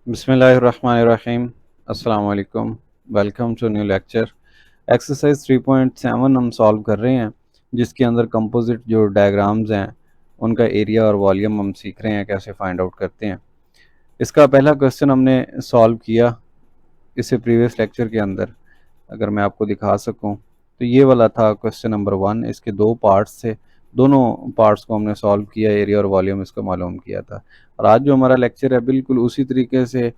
बिस्मिल्लाहिर्रहमानिर्रहीम। अस्सलाम वालेकुम। Welcome to new lecture. Exercise 3.7 हम सॉल्व कर रहे हैं, जिसके अंदर कंपोजिट जो डायग्राम्स हैं उनका एरिया और वॉल्यूम हम सीख रहे हैं कैसे फाइंड आउट करते हैं। इसका पहला क्वेश्चन हमने सॉल्व किया इससे प्रीवियस लेक्चर के अंदर। अगर मैं आपको दिखा सकूं तो ये वाला था क्वेश्चन नंबर 1। इसके दो पार्ट्स थे, दोनों पार्ट्स को हमने सॉल्व किया, एरिया और वॉल्यूम इसका मालूम किया था। और आज जो हमारा लेक्चर है बिल्कुल उसी तरीके से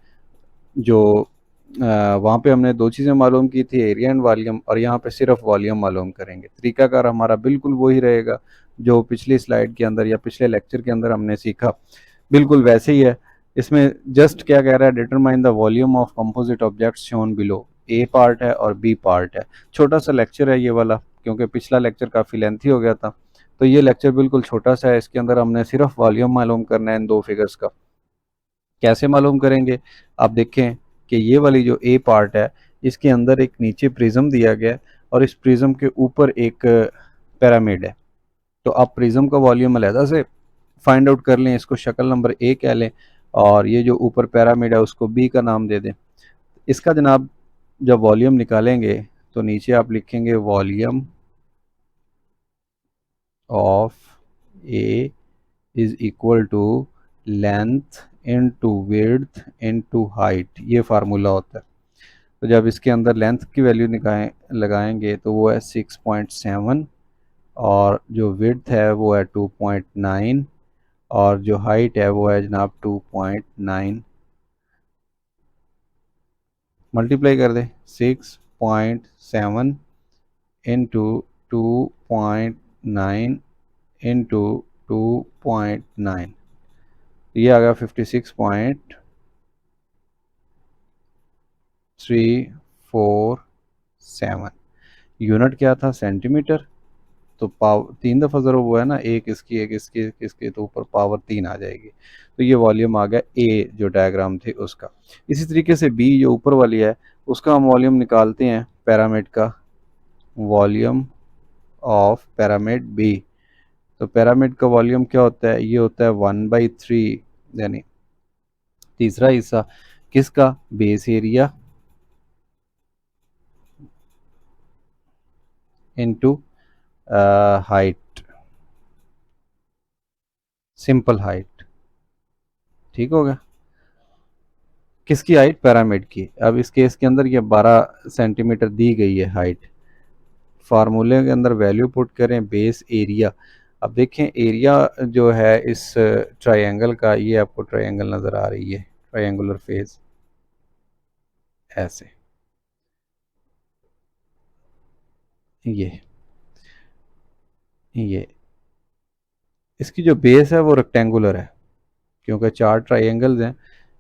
जो वहाँ पे हमने दो चीज़ें मालूम की थी, एरिया एंड वॉल्यूम, और यहाँ पे सिर्फ वॉल्यूम मालूम करेंगे। तरीकाकार हमारा बिल्कुल वही रहेगा जो पिछली स्लाइड के अंदर या पिछले लेक्चर के अंदर हमने सीखा, बिल्कुल वैसे ही है। इसमें जस्ट क्या कह रहा है, determine the volume of composite objects shown below. A part है और बी पार्ट है। छोटा सा लेक्चर है ये वाला, क्योंकि पिछला लेक्चर काफ़ी लेंथी हो गया था, तो ये लेक्चर बिल्कुल छोटा सा है। इसके अंदर हमने सिर्फ वॉल्यूम मालूम करना है इन दो फिगर्स का। कैसे मालूम करेंगे, आप देखें कि ये वाली जो ए पार्ट है इसके अंदर एक नीचे प्रिज्म दिया गया है और इस प्रिज्म के ऊपर एक पिरामिड है। तो आप प्रिज्म का वॉल्यूम अलहदा से फाइंड आउट कर लें, इसको शक्ल नंबर ए कह लें, और ये जो ऊपर पिरामिड है उसको बी का नाम दे दें। इसका जनाब जब वॉल्यूम निकालेंगे तो नीचे आप लिखेंगे volume of a is equal to length into width into height. ये फार्मूला होता है। तो जब इसके अंदर लेंथ की वैल्यू लगाएंगे तो वो है 6.7, और जो विड्थ है वो है 2.9, और जो हाइट है वो है जनाब 2.9। मल्टीप्लाई कर दे 6.7 इंटू 2.9 इंटू 2.9, ये आ गया 56.347। यूनिट क्या था, सेंटीमीटर। तो पावर तीन दफ़ा ज़रूर हुआ है ना, एक इसकी एक इसकी एक इसकी, तो ऊपर पावर 3 आ जाएगी। तो ये वॉल्यूम आ गया ए जो डायग्राम थे उसका। इसी तरीके से बी जो ऊपर वाली है उसका हम वॉल्यूम निकालते हैं, पैरामिड का वॉल्यूम ऑफ पैरामिड बी। तो पैरामिड का वॉल्यूम क्या होता है, ये होता है 1/3, यानी तीसरा हिस्सा किसका, base area into height, simple height. ठीक हो गया। किसकी हाइट, पिरामिड की। अब इस केस के अंदर ये 12 सेंटीमीटर दी गई है हाइट। फार्मूले के अंदर वैल्यू पुट करें, बेस एरिया। अब देखें एरिया जो है इस ट्रायंगल का, ये आपको ट्रायंगल नज़र आ रही है, ट्रायंगुलर फेस ऐसे, ये इसकी जो बेस है वो रेक्टेंगुलर है, क्योंकि चार ट्रायंगल्स हैं,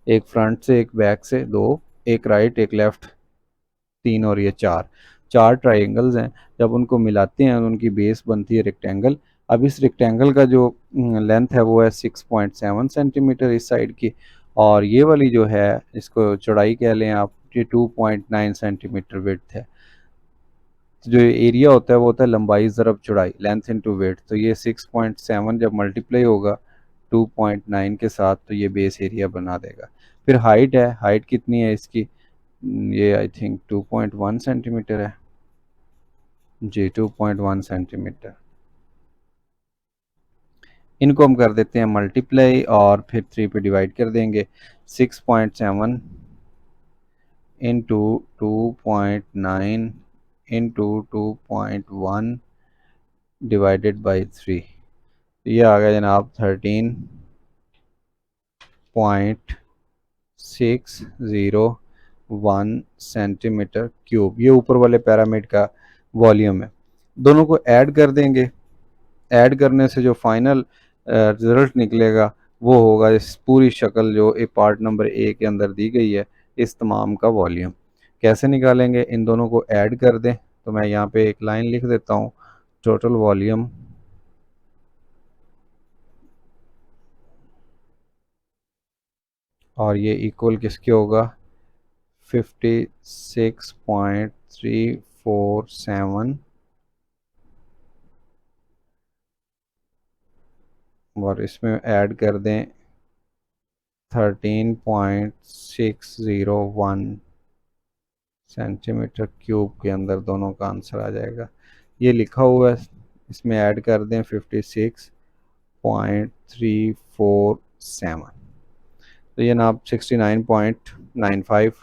एक फ्रंट से, एक बैक से, दो, एक राइट एक लेफ्ट, तीन, और ये चार, चार ट्रायंगल्स हैं। जब उनको मिलाते हैं तो उनकी बेस बनती है रेक्टेंगल। अब इस रेक्टेंगल का जो लेंथ है वो है 6.7 सेंटीमीटर इस साइड की, और ये वाली जो है इसको चौड़ाई कह लें आप, ये 2.9 सेंटीमीटर विड्थ है। तो जो एरिया होता है वो होता है लंबाई ज़रब चौड़ाई, लेंथ इनटू विड्थ। तो ये 6.7 जब मल्टीप्लाई होगा 2.9 के साथ तो ये बेस एरिया बना देगा। फिर हाइट है, हाइट कितनी है इसकी, ये आई थिंक 2.1 सेंटीमीटर है जी, 2.1 सेंटीमीटर। इनको हम कर देते हैं मल्टीप्लाई और फिर 3 पे डिवाइड कर देंगे। 6.7 इंटू 2.9 इंटू 2.1 डिवाइडेड बाई 3, ये आ गया जनाब 13.601 सेंटीमीटर क्यूब। ये ऊपर वाले पैरामिड का वॉल्यूम है। दोनों को ऐड कर देंगे, ऐड करने से जो फाइनल रिजल्ट निकलेगा वो होगा इस पूरी शक्ल जो ए पार्ट नंबर ए के अंदर दी गई है, इस तमाम का वॉल्यूम। कैसे निकालेंगे, इन दोनों को ऐड कर दें। तो मैं यहाँ पे एक लाइन लिख देता हूँ, टोटल वॉल्यूम और ये इक्वल किसके होगा, 56.347, और इसमें ऐड कर दें 13.601 सेंटीमीटर क्यूब के अंदर दोनों का आंसर आ जाएगा। ये लिखा हुआ है, इसमें ऐड कर दें 56.347, तो ये नाप 69.95।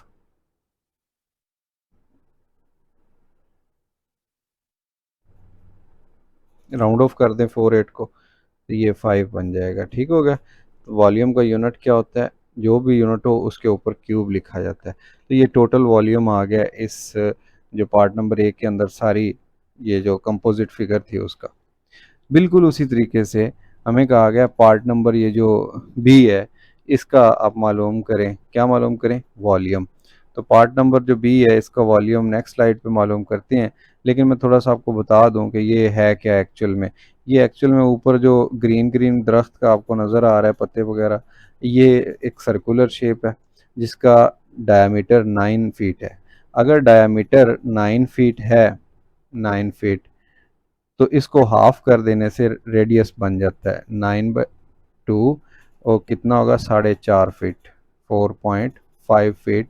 राउंड ऑफ कर दें 48 को, तो ये 5 बन जाएगा। ठीक हो गया। तो वॉल्यूम का यूनिट क्या होता है, जो भी यूनिट हो उसके ऊपर क्यूब लिखा जाता है। तो ये टोटल वॉल्यूम आ गया इस जो पार्ट नंबर 1 के अंदर सारी ये जो कंपोजिट फिगर थी उसका। बिल्कुल उसी तरीके से हमें कहा गया पार्ट नंबर ये जो बी है इसका आप मालूम करें, क्या मालूम करें, वॉल्यूम। तो पार्ट नंबर जो बी है इसका वॉल्यूम नेक्स्ट स्लाइड पे मालूम करते हैं। लेकिन मैं थोड़ा सा आपको बता दूं कि ये है क्या एक्चुअल में। ये एक्चुअल में ऊपर जो ग्रीन ग्रीन दरख्त का आपको नज़र आ रहा है पत्ते वगैरह, ये एक सर्कुलर शेप है जिसका डायमीटर 9 फीट है। अगर डायमीटर 9 फीट है, 9 फीट, तो इसको हाफ कर देने से रेडियस बन जाता है 9/2, और कितना होगा, 4.5 फीट, 4.5 फीट।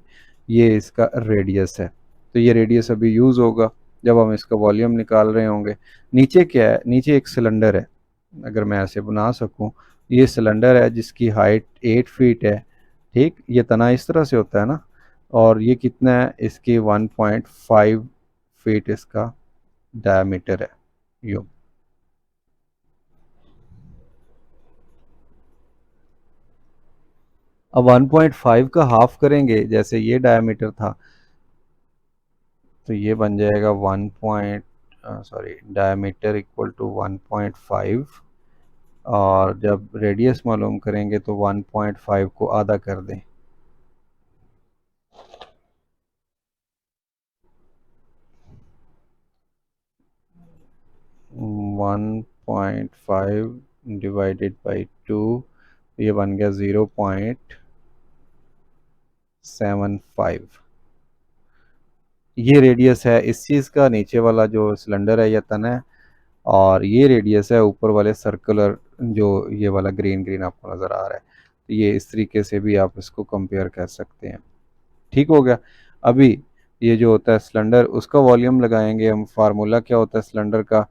ये इसका रेडियस है। तो ये रेडियस अभी यूज़ होगा जब हम इसका वॉल्यूम निकाल रहे होंगे। नीचे क्या है, नीचे एक सिलेंडर है, अगर मैं ऐसे बना सकूं, ये सिलेंडर है जिसकी हाइट 8 फीट है। ठीक, ये तना इस तरह से होता है ना, और ये कितना है, इसकी 1.5 फीट इसका डायमीटर है। यो, अब 1.5 का हाफ करेंगे, जैसे ये डायमीटर था, तो ये बन जाएगा डायमीटर इक्वल टू 1.5, और जब रेडियस मालूम करेंगे तो 1.5 को आधा कर दें। 1.5 डिवाइडेड बाई 2, ये बन गया 0.75। ये रेडियस है इस चीज़ का, नीचे वाला जो सिलेंडर है या तना है, और ये रेडियस है ऊपर वाले सर्कुलर जो ये वाला ग्रीन ग्रीन आपको नज़र आ रहा है। तो ये इस तरीके से भी आप इसको कंपेयर कर सकते हैं। ठीक हो गया। अभी ये जो होता है सिलेंडर, उसका वॉल्यूम लगाएंगे हम। फार्मूला क्या होता है सिलेंडर का,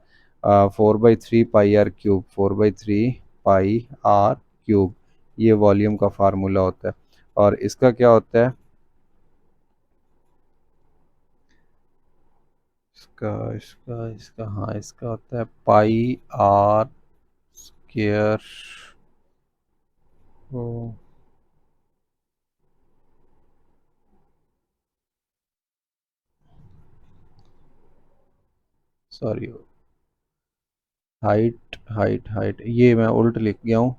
4/3 pi r cube, 4/3 pi r cube, ये वॉल्यूम का फार्मूला होता है। और इसका क्या होता है, इसका हाँ, इसका होता है pi are square. Sorry, height ये मैं उल्ट लिख गया हूँ।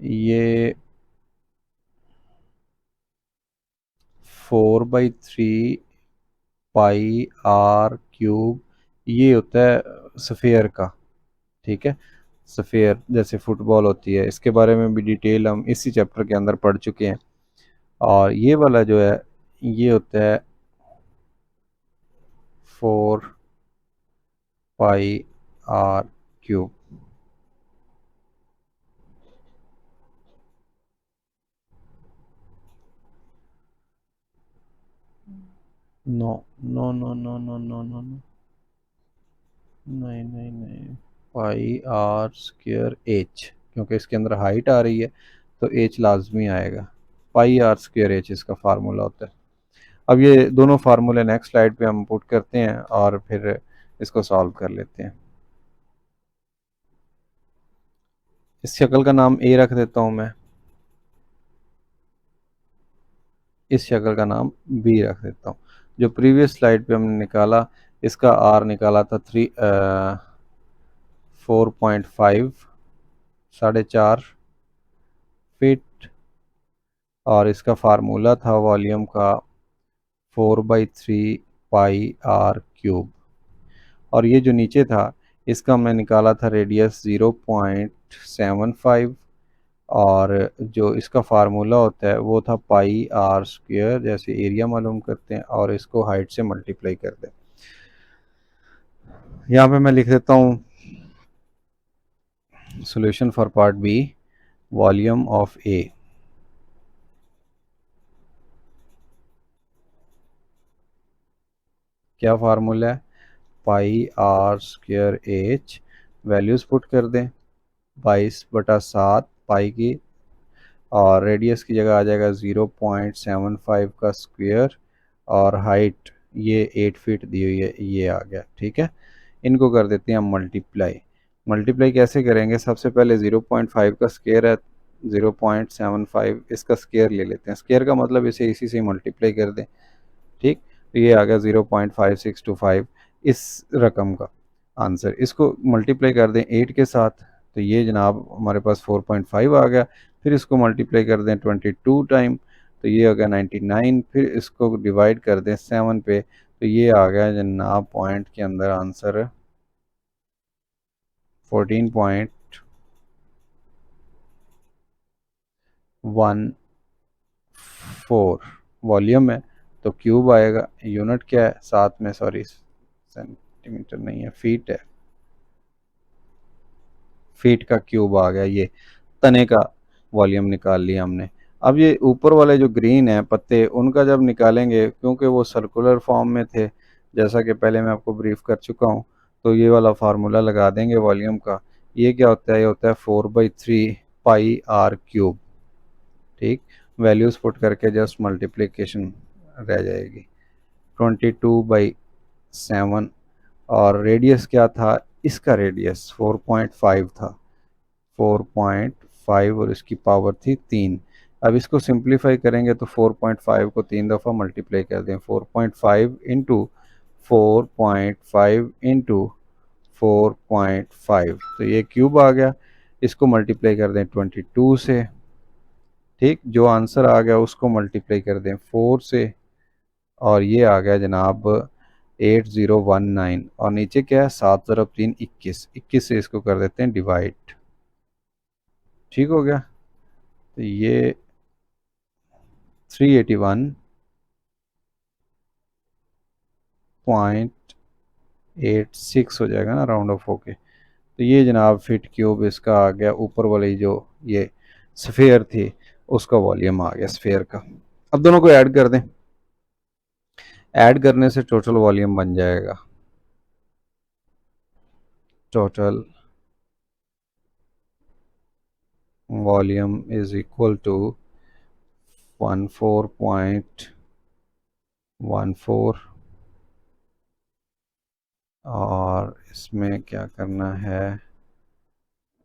ये 4/3 पाई आर क्यूब, ये होता है सफ़ेयर का। ठीक है, सफ़ेयर जैसे फुटबॉल होती है, इसके बारे में भी डिटेल हम इसी चैप्टर के अंदर पढ़ चुके हैं। और ये वाला जो है ये होता है 4/3 pi r cube. No no no no no no no no, नहीं नहीं नहीं, पाई आर स्क्वेयर एच, क्योंकि इसके अंदर हाइट आ रही है तो एच लाजमी आएगा। पाई आर स्क्वेयर एच इसका फार्मूला होता है। अब ये दोनों फार्मूले नेक्स्ट स्लाइड पे हम पुट करते हैं और फिर इसको सॉल्व कर लेते हैं। इस शक्ल का नाम ए रख देता हूँ मैं, इस शक्ल का नाम बी रख देता हूँ। जो प्रीवियस स्लाइड पे हमने निकाला, इसका आर निकाला था 4.5, 4.5 फीट, और इसका फार्मूला था वॉल्यूम का 4/3 पाई आर क्यूब। और ये जो नीचे था इसका हमने निकाला था रेडियस 0.75, और जो इसका फार्मूला होता है वो था पाई आर स्क्वेयर, जैसे एरिया मालूम करते हैं, और इसको हाइट से मल्टीप्लाई कर दें। यहाँ पे मैं लिख देता हूँ solution for part B, volume of A क्या फार्मूला है, pi r square h, values put कर दें, 22/7 पाई की, और रेडियस की जगह आ जाएगा 0.75 का स्क्वायर, और हाइट ये 8 फीट दी हुई है, ये आ गया। ठीक है, इनको कर देते हैं हम मल्टीप्लाई। मल्टीप्लाई कैसे करेंगे, सबसे पहले 0.5 का स्क्वायर है, 0.75 इसका स्क्वायर ले लेते हैं, स्क्वायर का मतलब इसे इसी से मल्टीप्लाई कर दें। ठीक, तो ये आ गया 0.5625 इस रकम का आंसर। इसको मल्टीप्लाई कर दें 8 के साथ, तो ये जनाब हमारे पास 4.5 आ गया। फिर इसको मल्टीप्लाई कर दें 22 टाइम, तो ये आ गया 99। फिर इसको डिवाइड कर दें 7 पे, तो ये आ गया जनाब पॉइंट के अंदर आंसर 14.14 वॉल्यूम है, तो क्यूब आएगा। यूनिट क्या है साथ में, सॉरी सेंटीमीटर नहीं है, फीट है, फीट का क्यूब आ गया। ये तने का वॉल्यूम निकाल लिया हमने। अब ये ऊपर वाले जो ग्रीन है पत्ते, उनका जब निकालेंगे, क्योंकि वो सर्कुलर फॉर्म में थे, जैसा कि पहले मैं आपको ब्रीफ कर चुका हूँ, तो ये वाला फार्मूला लगा देंगे वॉल्यूम का। ये क्या होता है, ये होता है 4/3 पाई आर क्यूब। ठीक, वैल्यूज़ पुट करके जस्ट मल्टीप्लिकेशन रह जाएगी, 22/7। और रेडियस क्या था, इसका रेडियस 4.5 था, 4.5, और इसकी पावर थी 3। अब इसको सिंप्लीफाई करेंगे तो 4.5 को 3 दफ़ा मल्टीप्लाई कर दें, 4.5 इंटू 4.5 इंटू 4.5, तो ये क्यूब आ गया। इसको मल्टीप्लाई कर दें 22 से। ठीक, जो आंसर आ गया उसको मल्टीप्लाई कर दें 4 से, और ये आ गया जनाब 8019। और नीचे क्या है, 7 × 3 21, 21 से इसको कर देते हैं डिवाइड। ठीक हो गया, तो ये 381.86 हो जाएगा ना, राउंड ऑफ होके। तो ये जनाब फिट क्यूब इसका आ गया, ऊपर वाली जो ये स्फेयर थी उसका वॉल्यूम आ गया स्फेयर का। अब दोनों को ऐड कर दें, ऐड करने से टोटल वॉल्यूम बन जाएगा, total volume is equal to 14.14, और इसमें क्या करना है,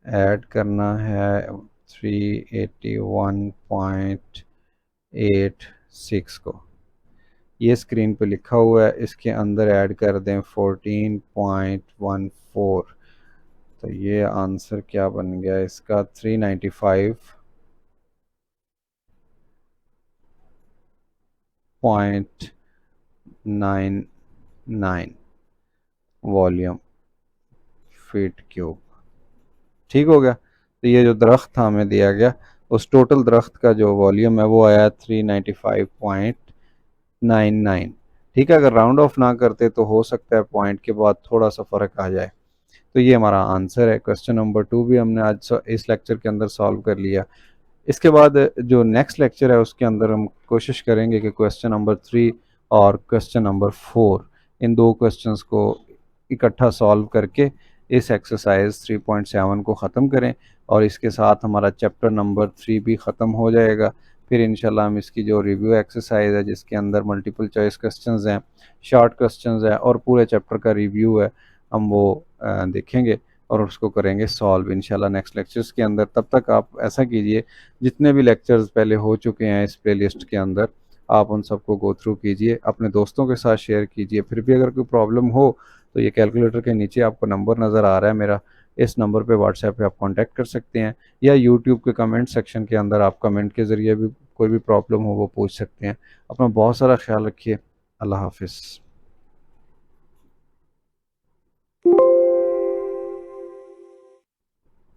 ऐड करना है 381.86 को। ये स्क्रीन पे लिखा हुआ है, इसके अंदर ऐड कर दें 14.14, तो ये आंसर क्या बन गया इसका, 395.99 वॉल्यूम फीट क्यूब। ठीक हो गया, तो ये जो दरख्त था हमें दिया गया, उस टोटल दरख्त का जो वॉल्यूम है वो आया 395.99। ठीक है, अगर राउंड ऑफ ना करते तो हो सकता है पॉइंट के बाद थोड़ा सा फ़र्क आ जाए। तो ये हमारा आंसर है। क्वेश्चन नंबर 2 भी हमने आज इस लेक्चर के अंदर सॉल्व कर लिया। इसके बाद जो नेक्स्ट लेक्चर है उसके अंदर हम कोशिश करेंगे कि क्वेश्चन नंबर 3 और क्वेश्चन नंबर 4, इन दो क्वेश्चंस को इकट्ठा सॉल्व करके इस एक्सरसाइज 3.7 को ख़त्म करें, और इसके साथ हमारा चैप्टर नंबर 3 भी ख़त्म हो जाएगा। फिर इंशाल्लाह हम इसकी जो रिव्यू एक्सरसाइज है, जिसके अंदर मल्टीपल चॉइस क्वेश्चंस हैं, शॉर्ट क्वेश्चंस हैं, और पूरे चैप्टर का रिव्यू है, हम वो देखेंगे और उसको करेंगे सॉल्व इंशाल्लाह नेक्स्ट लेक्चर्स के अंदर। तब तक आप ऐसा कीजिए, जितने भी लेक्चर्स पहले हो चुके हैं इस प्लेलिस्ट के अंदर, आप उन सबको गो थ्रू कीजिए, अपने दोस्तों के साथ शेयर कीजिए। फिर भी अगर कोई प्रॉब्लम हो तो ये कैलकुलेटर के नीचे आपको नंबर नज़र आ रहा है मेरा, इस नंबर पे व्हाट्सएप पे आप कांटेक्ट कर सकते हैं, या यूट्यूब के कमेंट सेक्शन के अंदर आप कमेंट के ज़रिए भी कोई भी प्रॉब्लम हो वो पूछ सकते हैं। अपना बहुत सारा ख्याल रखिए। अल्लाह हाफिज़।